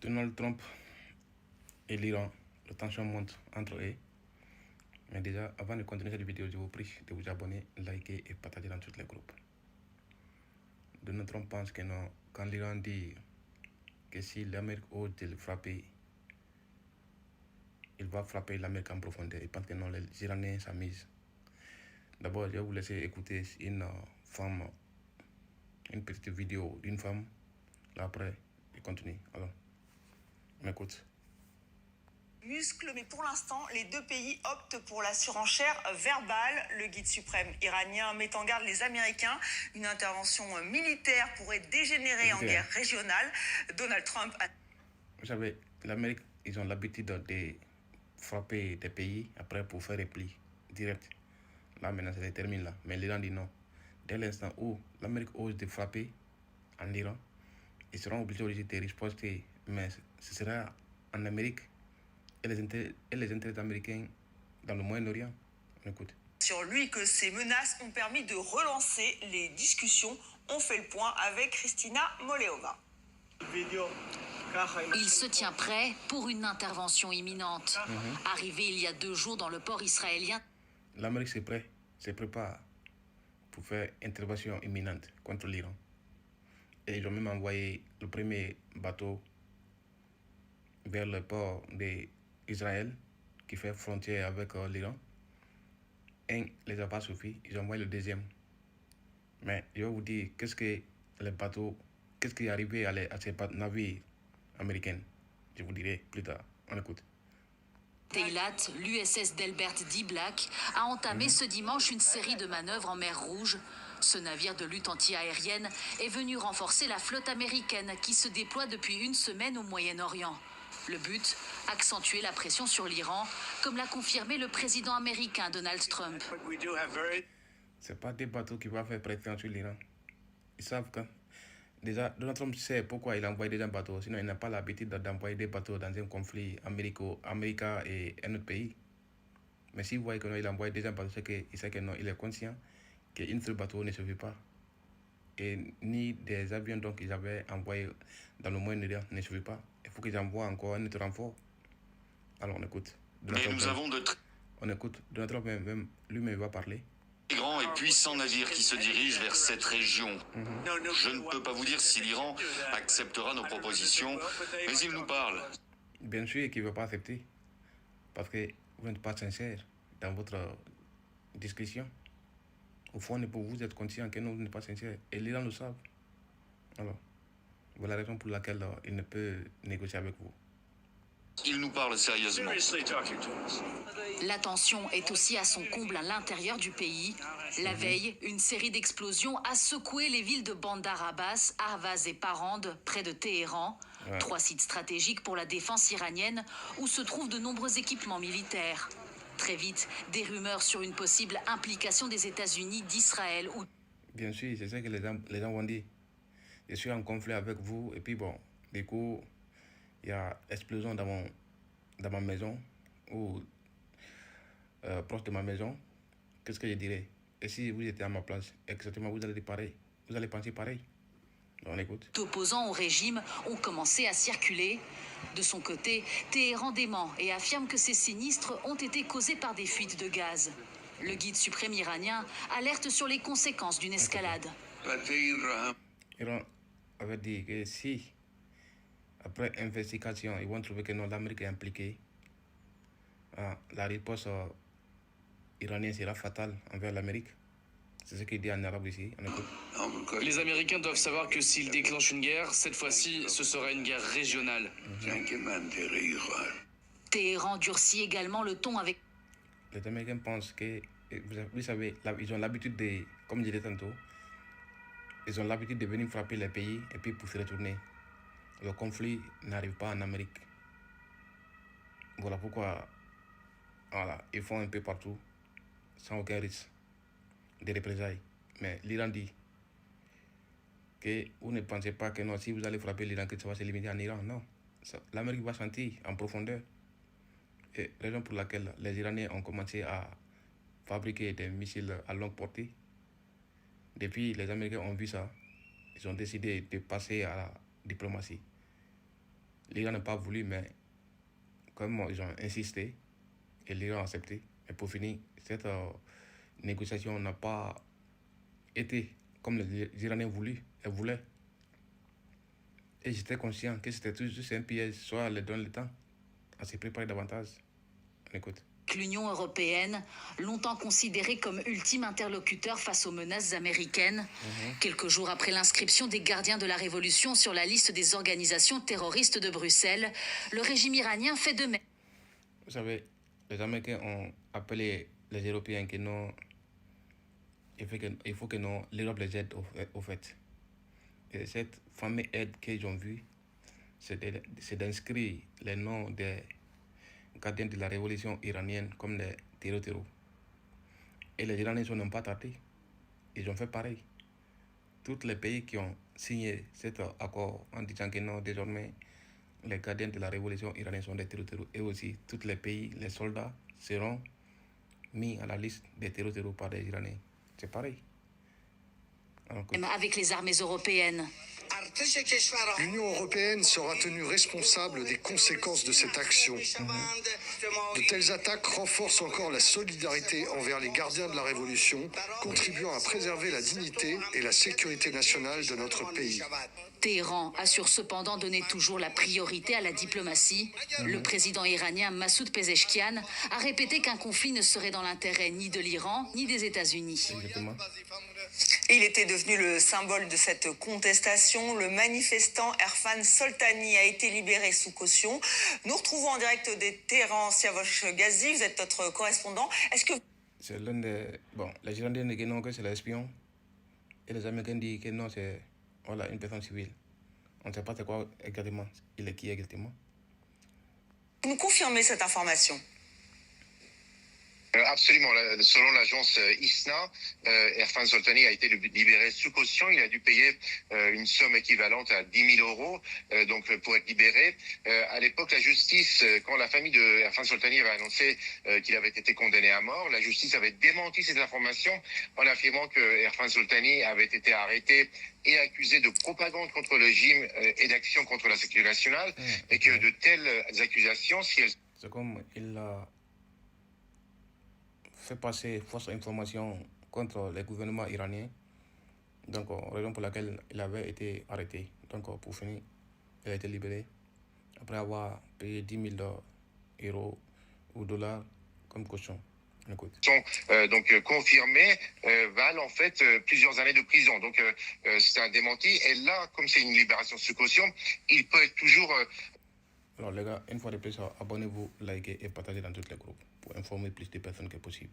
Donald Trump et l'Iran, la tension monte entre eux. Mais déjà, avant de continuer cette vidéo, je vous prie de vous abonner, liker et partager dans tous les groupes. Donald Trump pense que non, quand l'Iran dit que si l'Amérique ose de le frapper, il va frapper l'Amérique en profondeur. Il pense que non, les Iraniens s'amusent. D'abord, je vais vous laisser écouter une petite vidéo d'une femme. Là, après, il continue. Alors, on écoute. Muscle, mais pour l'instant, les deux pays optent pour la surenchère verbale. Le guide suprême iranien met en garde les Américains. Une intervention militaire pourrait dégénérer en guerre régionale. Donald Trump a... Vous savez, l'Amérique, ils ont l'habitude de frapper des pays après pour faire repli direct. Là, maintenant, ça se termine là. Mais l'Iran dit non. Dès l'instant où l'Amérique ose de frapper en Iran, ils seront obligés de riposter. Mais ce sera en Amérique et les intérêts américains dans le Moyen-Orient. On écoute. Sur lui que ces menaces ont permis de relancer les discussions. On fait le point avec Christina Moleova. Il se tient prêt pour une intervention imminente. Arrivé il y a 2 jours dans le port israélien. L'Amérique se prépare pour faire intervention imminente contre l'Iran. Et ils ont même envoyé le premier bateau vers le port d'Israël qui fait frontière avec l'Iran. Un ne les a pas suffi, ils ont envoyé le deuxième. Mais je vais vous dire, qu'est-ce qui est arrivé à ces navires américains? Je vous dirai plus tard. On écoute. Eilat, l'USS Delbert D. Black, a entamé ce dimanche une série de manœuvres en mer Rouge. Ce navire de lutte anti-aérienne est venu renforcer la flotte américaine qui se déploie depuis une semaine au Moyen-Orient. Le but, accentuer la pression sur l'Iran, comme l'a confirmé le président américain Donald Trump. C'est pas des bateaux qui vont faire pression sur l'Iran. Ils savent que déjà, Donald Trump sait pourquoi il a envoyé des bateaux. Sinon, il n'a pas l'habitude d'envoyer des bateaux dans un conflit américain et un autre pays. Mais si vous voyez qu'il a envoyé des bateaux, c'est qu'il sait que non, il est conscient qu'un seul bateau ne suffit pas. Et ni des avions donc qu'ils avaient envoyés dans le Moyen-Orient ne suffit pas. Il faut qu'ils envoient encore un autre renfort. Alors on écoute. Mais nous avons de On écoute. Donald Trump même lui-même va parler. grands et puissants navires qui se dirigent vers cette région. Je ne peux pas vous dire si l'Iran acceptera nos propositions, mais il nous parle. Bien sûr qu'il ne veut pas accepter, parce que vous n'êtes pas sincère dans votre discussion. Au fond, vous êtes conscient que non, vous n'êtes pas sincère, et l'Iran le savent. Alors, voilà la raison pour laquelle il ne peut négocier avec vous. Il nous parle sérieusement. La tension est aussi à son comble à l'intérieur du pays. La veille, une série d'explosions a secoué les villes de Bandar Abbas, Ahvaz et Parand, près de Téhéran. 3 sites stratégiques pour la défense iranienne, où se trouvent de nombreux équipements militaires. Très vite, des rumeurs sur une possible implication des États-Unis, d'Israël ou... Bien sûr, c'est ça que les gens vont dire. Je suis en conflit avec vous, et puis bon, du coup, il y a explosion dans ma maison, ou proche de ma maison. Qu'est-ce que je dirais? Et si vous étiez à ma place, exactement, vous allez dire pareil. Vous allez penser pareil. On écoute. Opposants au régime ont commencé à circuler. De son côté, Téhéran dément et affirme que ces sinistres ont été causés par des fuites de gaz. Le guide suprême iranien alerte sur les conséquences d'une escalade. Iran avait dit que si, après investigation, ils vont trouver que non, l'Amérique est impliquée, la réponse iranienne sera fatale envers l'Amérique. C'est ce qu'il dit en arabe ici. On écoute. Les Américains doivent savoir que s'ils déclenchent une guerre, cette fois-ci, ce sera une guerre régionale. Téhéran durcit également le ton avec... Les Américains pensent que, vous savez, ils ont l'habitude de, comme je disais tantôt, ils ont l'habitude de venir frapper les pays et puis pour se retourner. Le conflit n'arrive pas en Amérique. Voilà pourquoi ils font un peu partout, sans aucun risque de représailles. Mais l'Iran dit que vous ne pensez pas que non, si vous allez frapper l'Iran, que ça va se limiter en Iran. Non, l'Amérique va sentir en profondeur. Et raison pour laquelle les Iraniens ont commencé à fabriquer des missiles à longue portée. Depuis, les Américains ont vu ça. Ils ont décidé de passer à la diplomatie. L'Iran n'a pas voulu, mais comme ils ont insisté, et l'Iran a accepté. Et pour finir, cette négociation n'a pas été comme les Iraniens voulaient. Et j'étais conscient que c'était juste un piège, soit les donne le temps à se préparer davantage. On écoute. L'Union européenne, longtemps considérée comme ultime interlocuteur face aux menaces américaines, quelques jours après l'inscription des gardiens de la Révolution sur la liste des organisations terroristes de Bruxelles, le régime iranien fait de même. Vous savez, les Américains ont appelé les Européens que non, il faut que non, l'Europe les aide au fait. Et cette fameuse aide qu'ils ont vue, c'est d'inscrire les noms des gardiens de la révolution iranienne comme des terroristes. Et les Iraniens ne sont pas tardés. Ils ont fait pareil. Tous les pays qui ont signé cet accord en disant que non, désormais, les gardiens de la révolution iranienne sont des terroristes. Et aussi, tous les pays, les soldats seront mis à la liste des terroristes par les Iraniens. C'est pareil. Avec les armées européennes. L'Union européenne sera tenue responsable des conséquences de cette action. De telles attaques renforcent encore la solidarité envers les gardiens de la Révolution, contribuant à préserver la dignité et la sécurité nationale de notre pays. Téhéran assure cependant donner toujours la priorité à la diplomatie. Le président iranien Massoud Pezeshkian a répété qu'un conflit ne serait dans l'intérêt ni de l'Iran ni des États-Unis. Il était devenu le symbole de cette contestation. Le manifestant Erfan Soltani a été libéré sous caution. Nous retrouvons en direct de Téhéran Siavosh Ghazi. Vous êtes notre correspondant. Est-ce que... C'est l'un des... Bon, les Iraniens disent non, que c'est l'espion. Et les Américains disent que non, c'est une personne civile. On ne sait pas c'est quoi exactement. Il est qui exactement. Vous confirmez cette information? Absolument. Selon l'agence ISNA, Erfan Soltani a été libéré sous caution. Il a dû payer une somme équivalente à 10 000 euros donc pour être libéré. À l'époque, la justice, quand la famille de Erfan Soltani avait annoncé qu'il avait été condamné à mort, la justice avait démenti cette information en affirmant que Erfan Soltani avait été arrêté et accusé de propagande contre le régime et d'action contre la sécurité nationale, et que de telles accusations, si elles... C'est comme il a fait passer fausse information contre le gouvernement iranien, donc raison pour laquelle il avait été arrêté. Donc pour finir, il a été libéré après avoir payé 10 000 euros ou dollars comme caution. Sont donc confirmés valent en fait plusieurs années de prison. Donc c'est un démenti. Et là, comme c'est une libération sous caution, il peut être toujours... Alors les gars, une fois de plus, abonnez-vous, likez et partagez dans tous les groupes pour informer plus de personnes que possible.